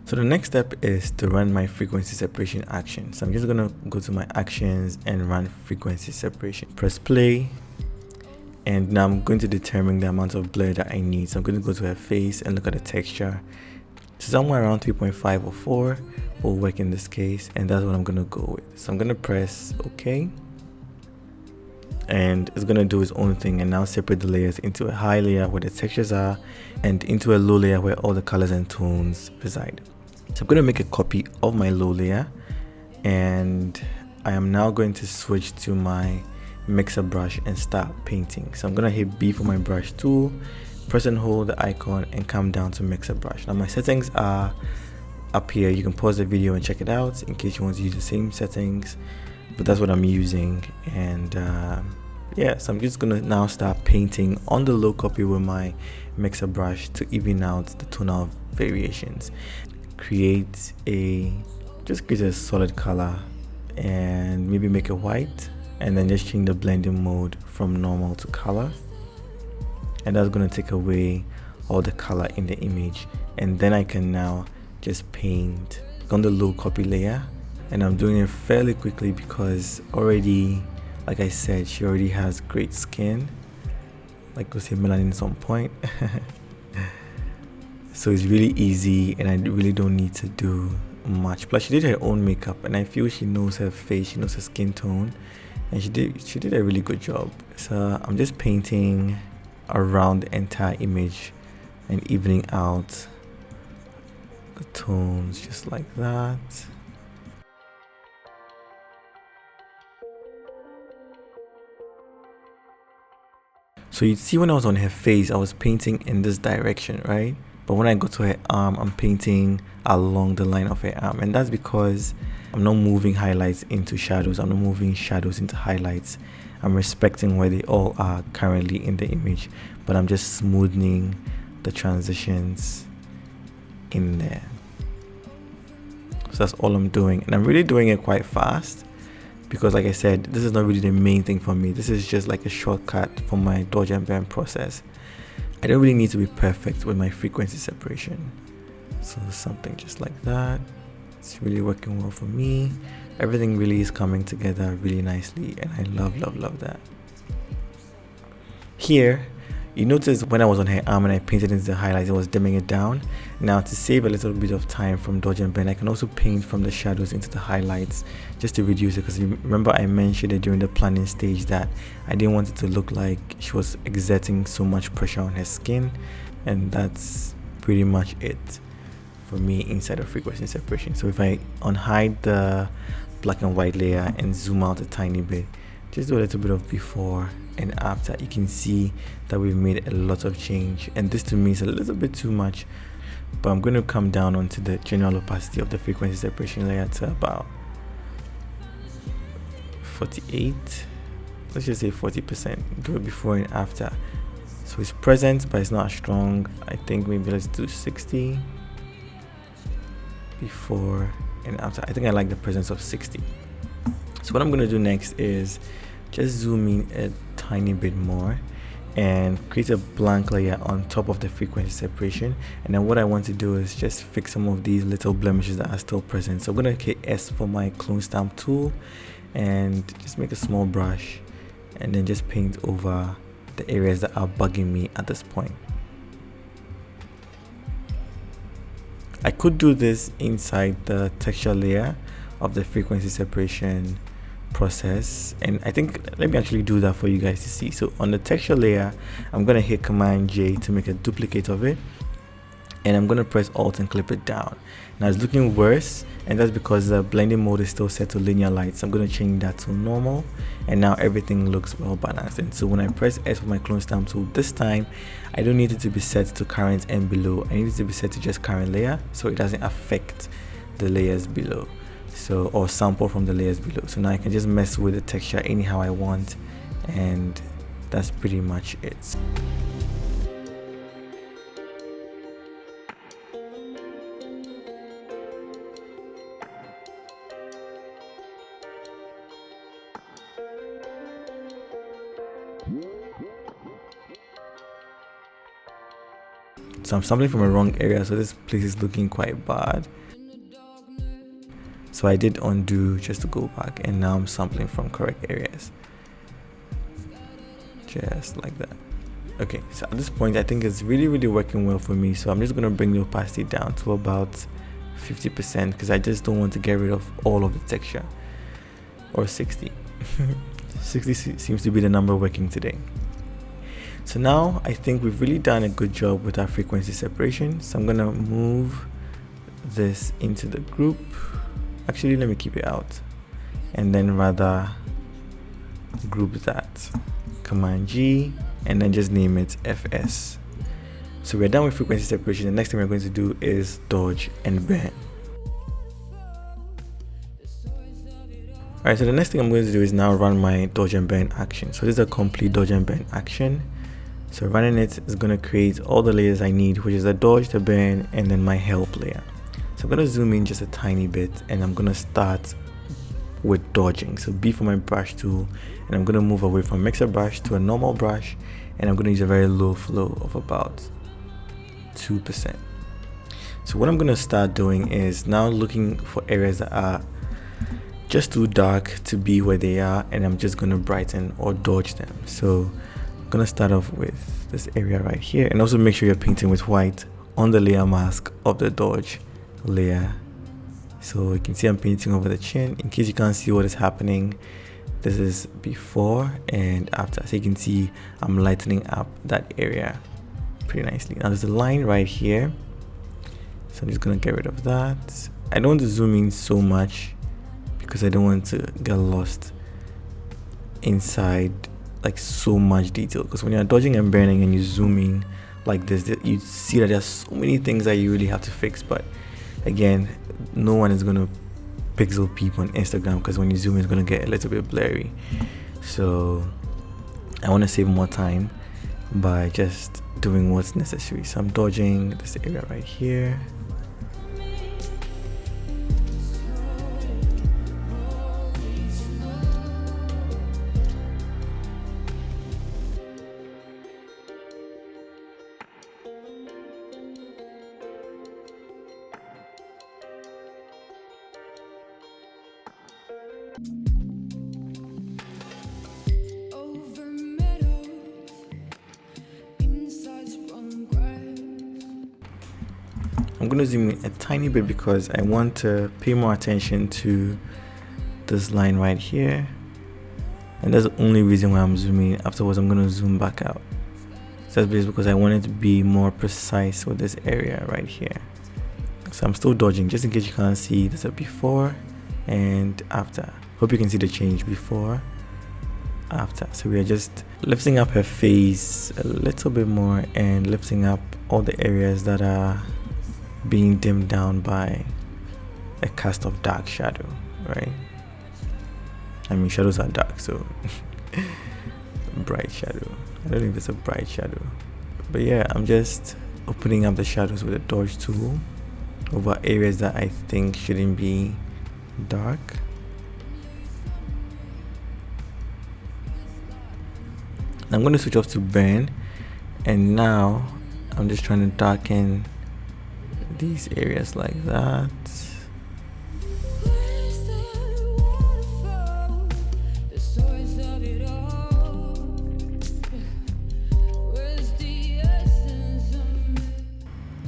So the next step is to run my frequency separation action. So I'm just gonna go to my actions and run frequency separation. Press play, and now I'm going to determine the amount of blur that I need. So I'm going to go to her face and look at the texture. So somewhere around 3.5 or 4 will work in this case, and that's what I'm gonna go with. So I'm gonna press OK, and it's gonna do its own thing and now separate the layers into a high layer where the textures are and into a low layer where all the colors and tones reside. So I'm going to make a copy of my low layer, and I am now going to switch to my mixer brush and start painting. So I'm going to hit B for my brush tool, press and hold the icon and come down to mixer brush. Now my settings are up here. You can pause the video and check it out in case you want to use the same settings, but that's what I'm using. And yeah, so I'm just going to now start painting on the low copy with my mixer brush to even out the tonal variations. Create a solid color and maybe make it white, and then just change the blending mode from normal to color, and that's going to take away all the color in the image. And then I can now just paint on the low copy layer, and I'm doing it fairly quickly because already, like I said, she already has great skin, like we'll say melanin at some point. So it's really easy and I really don't need to do much. Plus she did her own makeup and I feel she knows her face, she knows her skin tone, and she did a really good job. So I'm just painting around the entire image and evening out the tones just like that. So you'd see when I was on her face, I was painting in this direction, right? But when I go to her arm, I'm painting along the line of her arm. And that's because I'm not moving highlights into shadows. I'm not moving shadows into highlights. I'm respecting where they all are currently in the image, but I'm just smoothing the transitions in there. So that's all I'm doing. And I'm really doing it quite fast because, like I said, this is not really the main thing for me. This is just like a shortcut for my dodge and burn process. I don't really need to be perfect with my frequency separation. So something just like that. It's really working well for me. Everything really is coming together really nicely, and I love that. Here, you notice when I was on her arm and I painted into the highlights, I was dimming it down. Now to save a little bit of time from dodge and burn, I can also paint from the shadows into the highlights just to reduce it, because remember I mentioned it during the planning stage that I didn't want it to look like she was exerting so much pressure on her skin, and that's pretty much it for me inside of frequency separation. So if I unhide the black and white layer and zoom out a tiny bit, just do a little bit of before and after, you can see that we've made a lot of change, and this to me is a little bit too much, but I'm going to come down onto the general opacity of the frequency separation layer to about 48. Let's just say 40%. Do it before and after. So it's present but it's not strong. I think maybe let's do 60 before and after. I think I like the presence of 60. So what I'm going to do next is just zoom in a tiny bit more and create a blank layer on top of the frequency separation. And then what I want to do is just fix some of these little blemishes that are still present. So I'm going to hit S for my clone stamp tool and just make a small brush and then just paint over the areas that are bugging me at this point. I could do this inside the texture layer of the frequency separation process, and I think let me actually do that for you guys to see. So on the texture layer, I'm gonna hit Command J to make a duplicate of it, and I'm gonna press Alt and clip it down. Now it's looking worse, and that's because the blending mode is still set to linear light. So I'm gonna change that to normal, and now everything looks well balanced. And so when I press S for my clone stamp tool, this time I don't need it to be set to current and below. I need it to be set to just current layer, so it doesn't affect the layers below, so or sample from the layers below. So now I can just mess with the texture anyhow I want, and that's pretty much it. So I'm sampling from a wrong area, so this place is looking quite bad. So I did undo just to go back, and now I'm sampling from correct areas. Just like that. Okay, so at this point I think it's really working well for me, so I'm just going to bring the opacity down to about 50% because I just don't want to get rid of all of the texture. Or 60. 60 seems to be the number working today. So now I think we've really done a good job with our frequency separation, so I'm going to move this into the group. Actually, let me keep it out and then rather group that. Command G and then just name it FS. So we're done with frequency separation. The next thing we're going to do is dodge and burn. Alright, so the next thing I'm going to do is now run my dodge and burn action. So this is a complete dodge and burn action. So running it is going to create all the layers I need, which is the dodge, the burn, and then my help layer. So I'm going to zoom in just a tiny bit, and I'm going to start with dodging. So B for my brush tool, and I'm going to move away from mixer brush to a normal brush, and I'm going to use a very low flow of about 2%. So what I'm going to start doing is now looking for areas that are just too dark to be where they are, and I'm just going to brighten or dodge them. So I'm going to start off with this area right here, and also make sure you're painting with white on the layer mask of the dodge layer. So you can see I'm painting over the chin. In case you can't see what is happening, this is before and after. So you can see I'm lightening up that area pretty nicely. Now there's a line right here, so I'm just gonna get rid of that. I don't want to zoom in so much because I don't want to get lost inside like so much detail, because when you're dodging and burning and you zoom in like this, you see that there's so many things that you really have to fix. But again, no one is going to pixel peep on Instagram, because when you zoom in it's going to get a little bit blurry. So I want to save more time by just doing what's necessary. So I'm dodging this area right here. I'm going to zoom in a tiny bit because I want to pay more attention to this line right here, and that's the only reason why I'm zooming in. Afterwards I'm going to zoom back out. So that's basically because I wanted to be more precise with this area right here. So I'm still dodging just in case you can't see. There's a before and after. Hope you can see the change before, after. So we are just lifting up her face a little bit more and lifting up all the areas that are being dimmed down by a cast of dark shadow, right? I mean, shadows are dark, so bright shadow. I don't think it's a bright shadow, but yeah, I'm just opening up the shadows with a dodge tool over areas that I think shouldn't be dark. I'm going to switch off to burn, and now I'm just trying to darken these areas like that.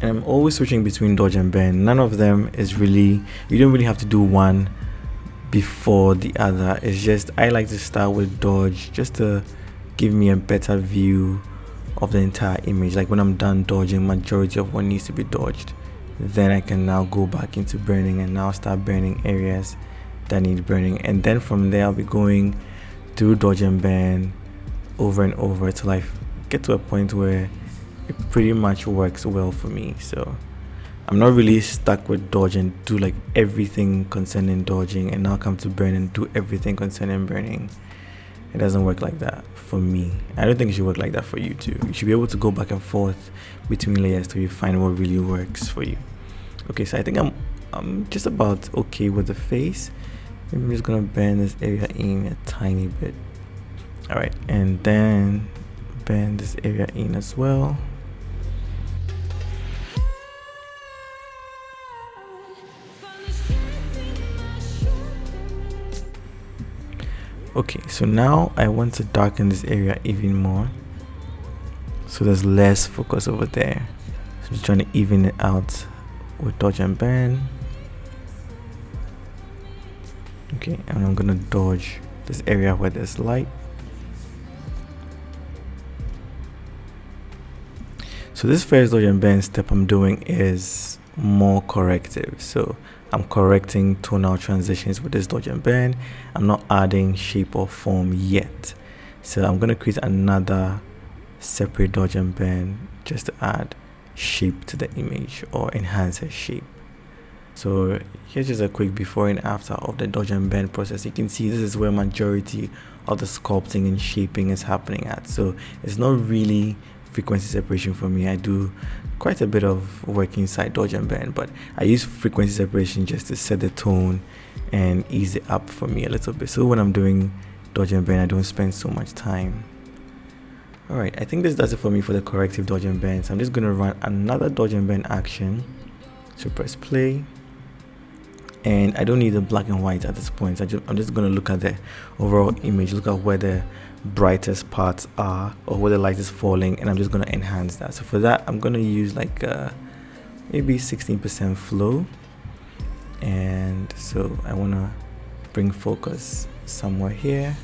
And I'm always switching between dodge and burn. None of them is really, you don't really have to do one before the other. It's just I like to start with dodge just to give me a better view of the entire image. Like when I'm done dodging majority of what needs to be dodged, then I can now go back into burning and now start burning areas that need burning. And then from there I'll be going through dodge and burn over and over till I get to a point where it pretty much works well for me. So I'm not really stuck with dodge and do like everything concerning dodging and now come to burn and do everything concerning burning. It doesn't work like that for me. I don't think it should work like that for you too. You should be able to go back and forth between layers till you find what really works for you. Okay, so I think I'm just about okay with the face. Maybe I'm just gonna bend this area in a tiny bit. All right, and then bend this area in as well. Okay, so now I want to darken this area even more, so there's less focus over there. So I'm just trying to even it out with dodge and burn. Okay, and I'm gonna dodge this area where there's light. So this first dodge and burn step I'm doing is more corrective. So I'm correcting tonal transitions with this dodge and burn. I'm not adding shape or form yet. So I'm going to create another separate dodge and burn just to add shape to the image or enhance a shape. So here's just a quick before and after of the dodge and burn process. You can see this is where majority of the sculpting and shaping is happening at. So it's not really frequency separation for me. I do quite a bit of work inside dodge and burn, but I use frequency separation just to set the tone and ease it up for me a little bit. So when I'm doing dodge and burn, I don't spend so much time. Alright, I think this does it for me for the corrective dodge and burn. So I'm just going to run another dodge and burn action. So press play. And I don't need the black and white at this point. I'm just going to look at the overall image, look at where the brightest parts are or where the light is falling, and I'm just going to enhance that. So for that, I'm going to use like maybe 16% flow. And so I want to bring focus somewhere here.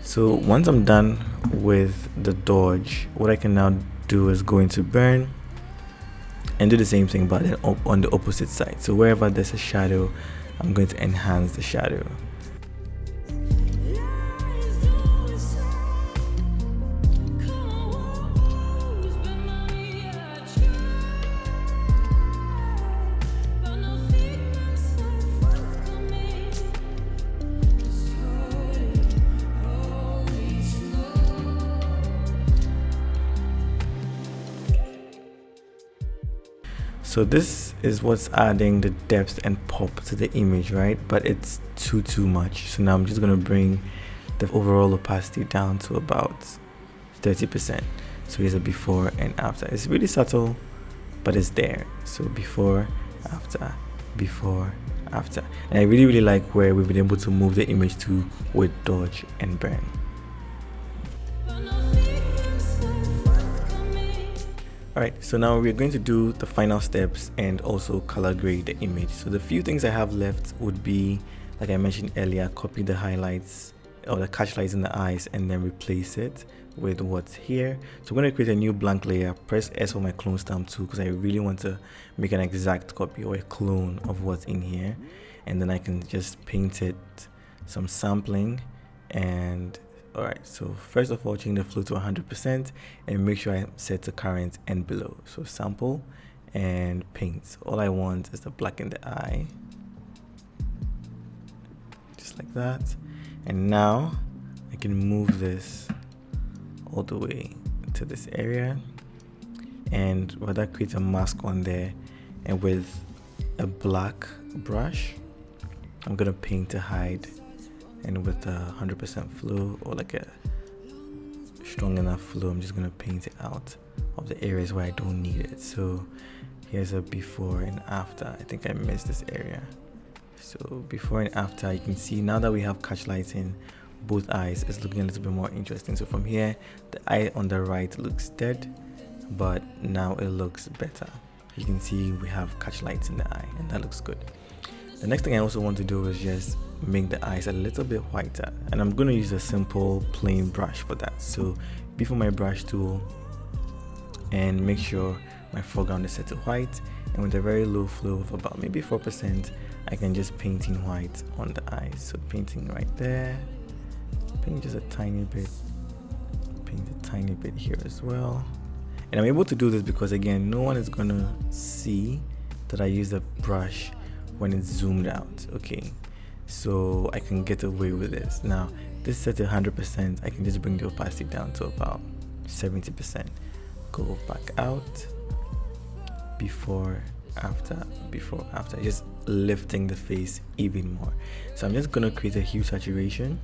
So once I'm done with the dodge, what I can now do is go into burn and do the same thing, but then on the opposite side. So wherever there's a shadow, I'm going to enhance the shadow. So this is what's adding the depth and pop to the image, right? But it's too much. So now I'm just going to bring the overall opacity down to about 30%. So here's a before and after. It's really subtle, but it's there. So before, after, before, after. And I really like where we've been able to move the image to with dodge and burn. Alright, so now we're going to do the final steps and also color grade the image. So the few things I have left would be, like I mentioned earlier, copy the highlights or the catch lights in the eyes and then replace it with what's here. So I'm going to create a new blank layer, press S for my clone stamp tool because I really want to make an exact copy or a clone of what's in here. And then I can just paint it some sampling. And alright, so first of all, change the flow to 100% and make sure I set to current and below. So sample and paint. All I want is to blacken the eye, just like that. And now I can move this all the way to this area and rather create a mask on there, and with a black brush I'm gonna paint to hide, and with a 100% flow or like a strong enough flow, I'm just gonna paint it out of the areas where I don't need it. So here's a before and after. I think I missed this area. So before and after, you can see now that we have catch lights in both eyes, it's looking a little bit more interesting. So from here, the eye on the right looks dead, but now it looks better. You can see we have catch lights in the eye and that looks good. The next thing I also want to do is just make the eyes a little bit whiter, and I'm going to use a simple plain brush for that. So before my brush tool and make sure my foreground is set to white, and with a very low flow of about maybe 4%, I can just paint in white on the eyes. So painting right there, paint just a tiny bit, paint a tiny bit here as well. And I'm able to do this because again, no one is going to see that I use the brush when it's zoomed out. Okay, so I can get away with this. Now this is set to 100%. I can just bring the opacity down to about 70%. Go back out before, after, just lifting the face even more. So I'm just gonna create a hue saturation,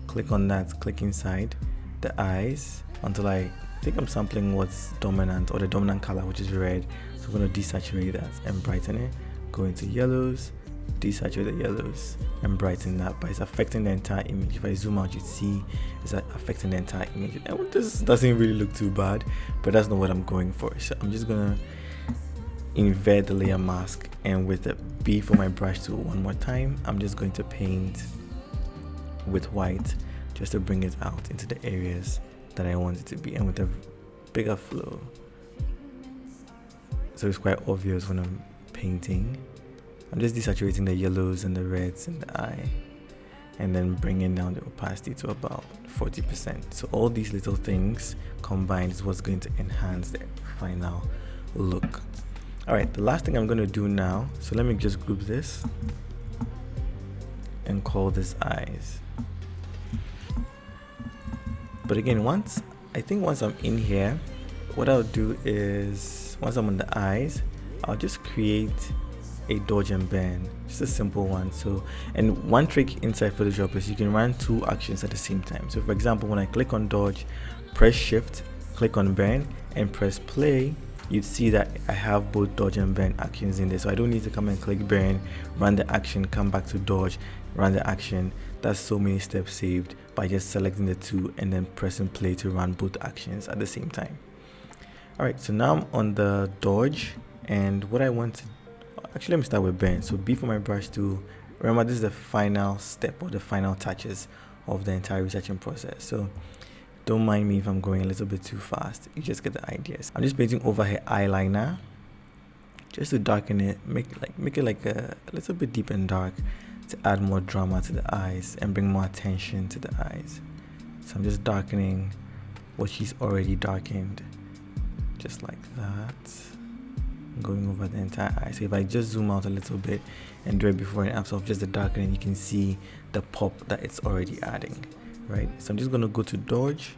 click on that, click inside the eyes until I think I'm sampling what's dominant, or the dominant color, which is red. So I'm gonna desaturate that and brighten it, go into yellows, desaturate the yellows and brighten that, but it's affecting the entire image. If I zoom out, you see it's affecting the entire image. And this doesn't really look too bad, but that's not what I'm going for. So I'm just gonna invert the layer mask, and with the B for my brush tool one more time, I'm just going to paint with white just to bring it out into the areas that I want it to be, and with a bigger flow, so it's quite obvious when I'm painting. I'm just desaturating the yellows and the reds in the eye, and then bringing down the opacity to about 40%. So all these little things combined is what's going to enhance the final look. All right, the last thing I'm going to do now, so let me just group this and call this eyes. But again, once I'm in here, what I'll do is, once I'm on the eyes, I'll just create a dodge and bend, just a simple one. So, and one trick inside Photoshop is you can run two actions at the same time. So for example, when I click on dodge, press shift, click on bend and press play, you'd see that I have both dodge and bend actions in there. So I don't need to come and click bend, run the action, come back to dodge, run the action. That's so many steps saved by just selecting the two and then pressing play to run both actions at the same time. All right, so now I'm on the dodge, and what I want to, actually let me start with bend. So B for my brush tool. Remember, this is the final step or the final touches of the entire retouching process. So don't mind me if I'm going a little bit too fast. You just get the ideas. I'm just painting over her eyeliner just to darken it, make it like a little bit deep and dark to add more drama to the eyes and bring more attention to the eyes. So I'm just darkening what she's already darkened, just like that, going over the entire eye. So if I just zoom out a little bit and do it before and after of just the darkening, you can see the pop that it's already adding, right? So I'm just going to go to dodge,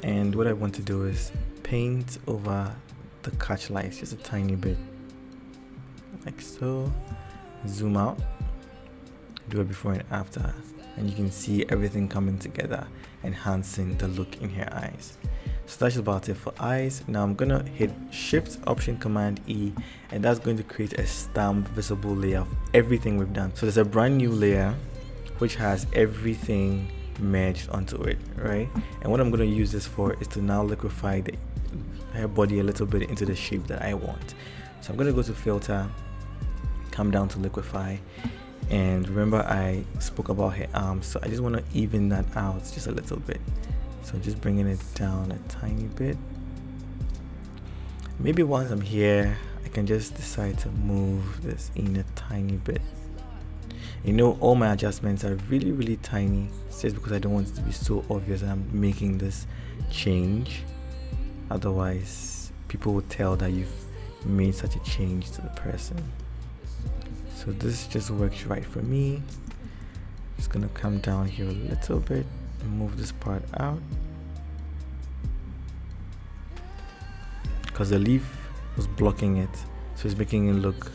and what I want to do is paint over the catch lights just a tiny bit, like so. Zoom out, do it before and after, and you can see everything coming together, enhancing the look in her eyes. So that's about it for eyes. Now I'm gonna hit Shift Option Command E, and that's going to create a stamp visible layer of everything we've done. So there's a brand new layer which has everything merged onto it, right? And what I'm gonna use this for is to now liquify the hair body a little bit into the shape that I want. So I'm gonna go to Filter, come down to Liquify, and remember I spoke about her arms, so I just want to even that out just a little bit. So just bringing it down a tiny bit. Maybe once I'm here, I can just decide to move this in a tiny bit. You know, all my adjustments are really tiny, just because I don't want it to be so obvious that I'm making this change. Otherwise, people will tell that you've made such a change to the person. So this just works right for me. Just gonna come down here a little bit and move this part out, because the leaf was blocking it, so it's making it look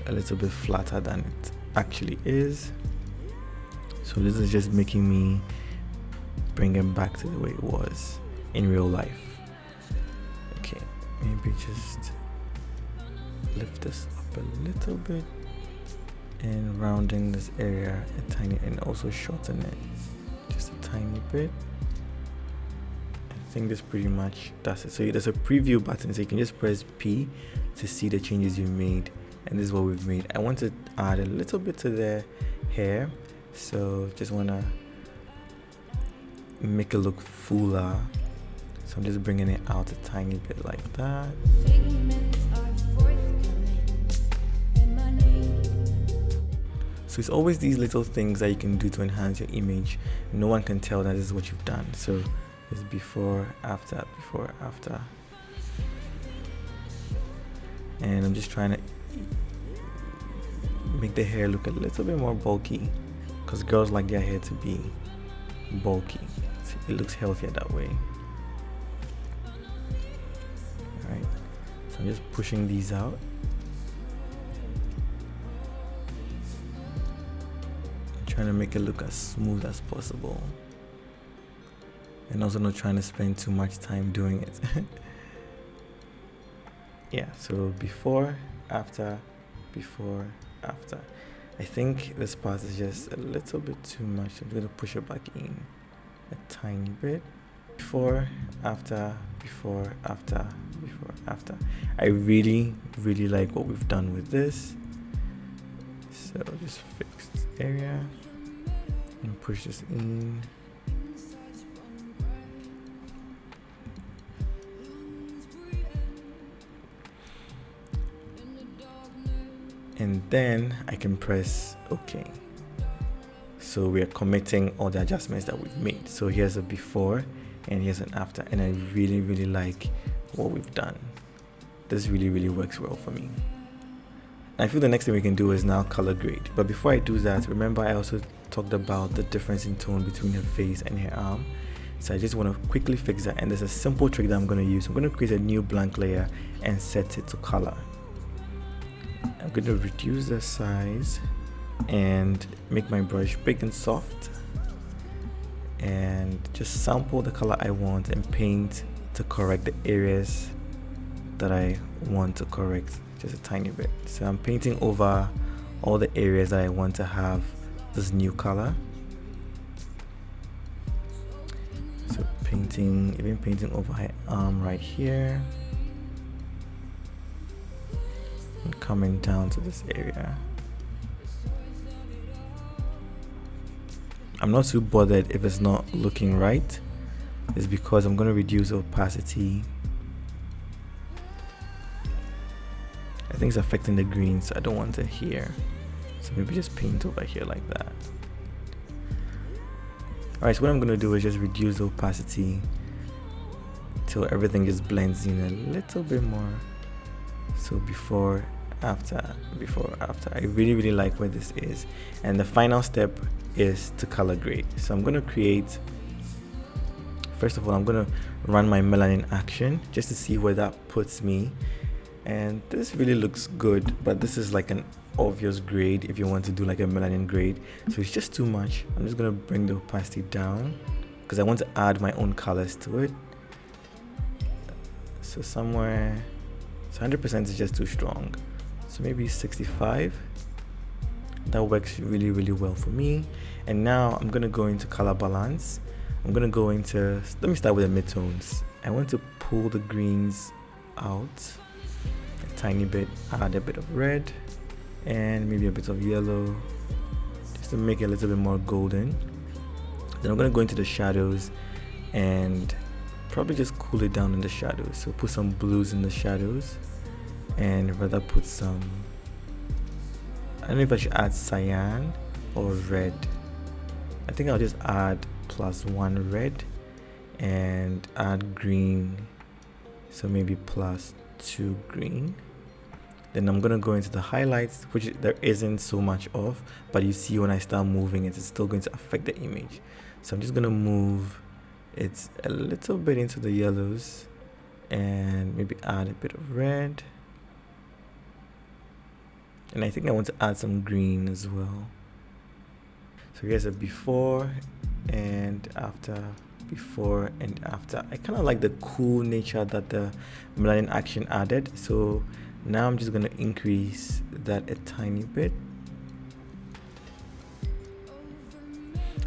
a little bit flatter than it actually is. So this is just making me bring it back to the way it was in real life. Okay, maybe just lift this up a little bit and rounding this area a tiny, and also shorten it just a tiny bit. I think this pretty much does it. So there's a preview button, so you can just press P to see the changes you made, and this is what we've made. I want to add a little bit to the hair, so just want to make it look fuller. So I'm just bringing it out a tiny bit like that. So it's always these little things that you can do to enhance your image. No one can tell that this is what you've done. So it's before, after, before, after. And I'm just trying to make the hair look a little bit more bulky, because girls like their hair to be bulky. It looks healthier that way. Alright, So I'm just pushing these out. I'm trying to make it look as smooth as possible, and also not trying to spend too much time doing it. Yeah, so before, after, before, after. I think this part is just a little bit too much. I'm going to push it back in a tiny bit. Before, after, before, after, before, after. I really like what we've done with this. So just fix this area and push this in. And then I can press OK. So we are committing all the adjustments that we've made. So here's a before and here's an after, and I really like what we've done. This really works well for me. I feel the next thing we can do is now color grade. But before I do that, remember I also talked about the difference in tone between her face and her arm. So I just want to quickly fix that, and there's a simple trick that I'm going to use. I'm going to create a new blank layer and set it to color. I'm going to reduce the size and make my brush big and soft, and just sample the color I want and paint to correct the areas that I want to correct just a tiny bit. So I'm painting over all the areas that I want to have this new color. So even painting over my arm right here, and coming down to this area. I'm not too bothered if it's not looking right. It's because I'm going to reduce opacity. I think it's affecting the green, so I don't want it here. So maybe just paint over here like that. Alright, so what I'm going to do is just reduce the opacity till everything just blends in a little bit more. So before, after, before, after. I really like where this is. And the final step is to color grade. So I'm going to create, first of all, I'm going to run my melanin action just to see where that puts me. And this really looks good, but this is like an obvious grade if you want to do like a melanin grade. So it's just too much. I'm just going to bring the opacity down because I want to add my own colors to it. So somewhere, so 100% is just too strong. So maybe 65. That works really well for me. And now I'm going to go into color balance. I'm going to go into, let me start with the midtones. I want to pull the greens out a tiny bit, add a bit of red and maybe a bit of yellow just to make it a little bit more golden. Then I'm going to go into the shadows and probably just cool it down in the shadows. So put some blues in the shadows and rather put some, I don't know if I should add cyan or red. I think I'll just add +1 red and add green, so maybe +2 green. Then I'm gonna go into the highlights, which there isn't so much of, but you see when I start moving it, it's still going to affect the image. So I'm just gonna move it a little bit into the yellows and maybe add a bit of red. And I think I want to add some green as well. So here's a before and after, before and after. I kind of like the cool nature that the melanin action added. So now I'm just going to increase that a tiny bit.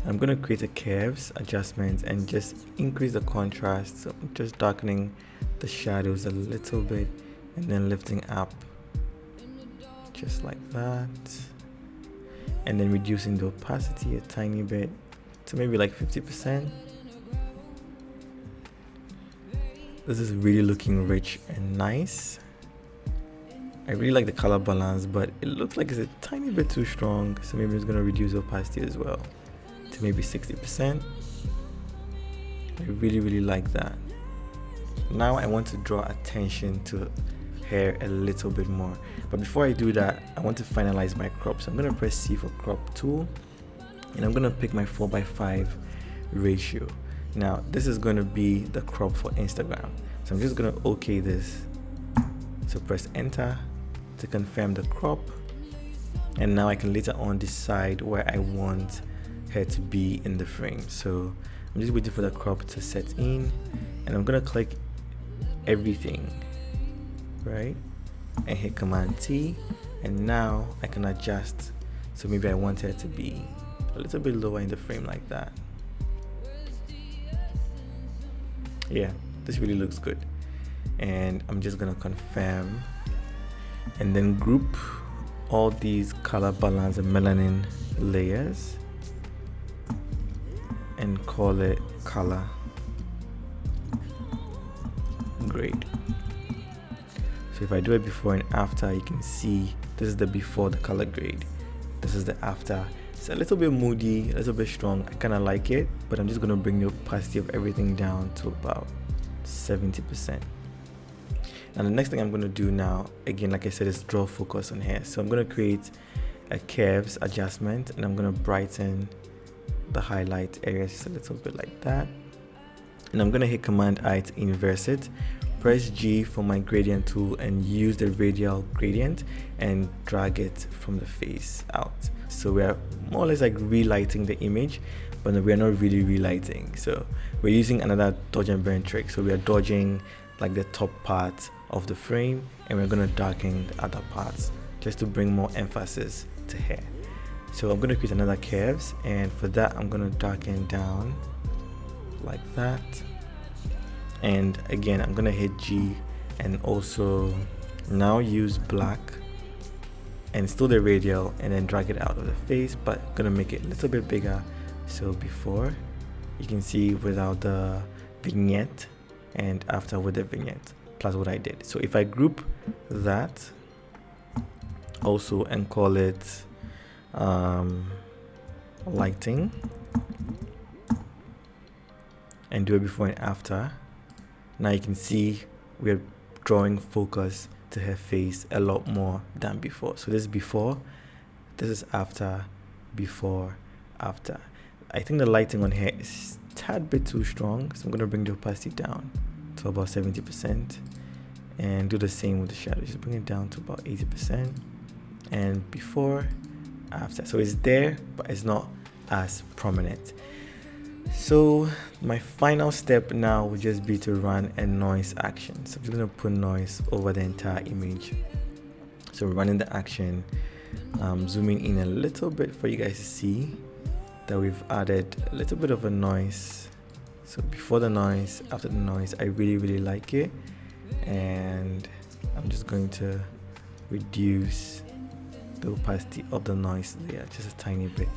I'm going to create a curves adjustment and just increase the contrast. So I'm just darkening the shadows a little bit and then lifting up just like that, and then reducing the opacity a tiny bit to maybe like 50%. This is really looking rich and nice. I really like the color balance, but it looks like it's a tiny bit too strong, so maybe it's going to reduce the opacity as well to maybe 60%. I really like that. Now I want to draw attention to hair a little bit more, but before I do that, I want to finalize my crop. So I'm going to press C for crop tool, and I'm going to pick my 4:5 ratio. Now this is going to be the crop for Instagram, so I'm just going to OK this So press enter to confirm the crop, and now I can later on decide where I want her to be in the frame. So I'm just waiting for the crop to set in, and I'm gonna click everything, right, and hit Command T, and now I can adjust. So maybe I want her to be a little bit lower in the frame like that. Yeah, this really looks good. And I'm just gonna confirm and then group all these color balance and melanin layers and call it color grade. So if I do it before and after, you can see this is the before, the color grade. This is the after. It's a little bit moody, a little bit strong. I kind of like it, but I'm just going to bring the opacity of everything down to about 70%. And the next thing I'm going to do now, again, like I said, is draw focus on here. So I'm going to create a curves adjustment, and I'm going to brighten the highlight areas just a little bit like that. And I'm going to hit Command I to inverse it. Press G for my gradient tool and use the radial gradient and drag it from the face out. So we are more or less like relighting the image, but we are not really relighting. So we're using another dodge and burn trick. So we are dodging like the top part of the frame, and we're going to darken the other parts just to bring more emphasis to hair. So I'm going to create another curves, and for that I'm going to darken down like that. And again, I'm gonna hit G and also now use black and still the radial, and then drag it out of the face, but I'm gonna make it a little bit bigger. So before, you can see without the vignette, and after with the vignette plus what I did. So if I group that also and call it lighting and do it before and after, now you can see we're drawing focus to her face a lot more than before. So this is before, this is after, before, after. I think the lighting on here is a tad bit too strong, so I'm going to bring the opacity down to about 70% and do the same with the shadow. Just bring it down to about 80%, and before, after. So it's there, but it's not as prominent. So my final step now would just be to run a noise action. So I'm just going to put noise over the entire image. So running the action, zooming in a little bit for you guys to see that we've added a little bit of a noise. So before the noise, after the noise, I really like it. And I'm just going to reduce the opacity of the noise layer just a tiny bit.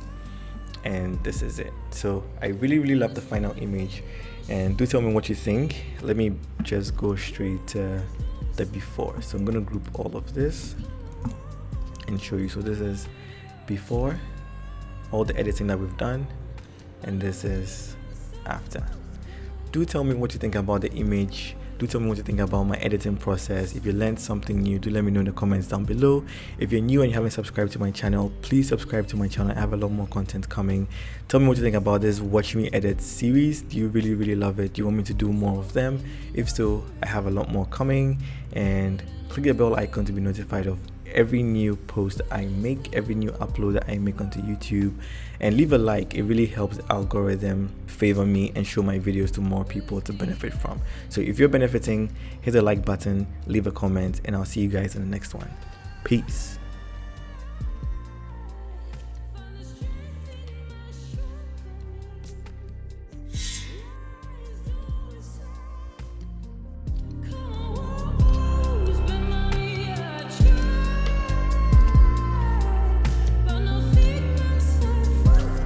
And this is it. So I really love the final image, and do tell me what you think. Let me just go straight to the before. So I'm going to group all of this and show you. So this is before, all the editing that we've done, and this is after. Do tell me what you think about the image. Do tell me what you think about my editing process. If you learned something new, do let me know in the comments down below. If you're new and you haven't subscribed to my channel, please subscribe to my channel. I have a lot more content coming. Tell me what you think about this Watch Me Edit series. Do you really love it? Do you want me to do more of them? If so, I have a lot more coming. And click the bell icon to be notified of every new post I make, every new upload that I make onto YouTube, and leave a like. It really helps the algorithm favor me and show my videos to more people to benefit from. So if you're benefiting, hit the like button, leave a comment, and I'll see you guys in the next one. Peace.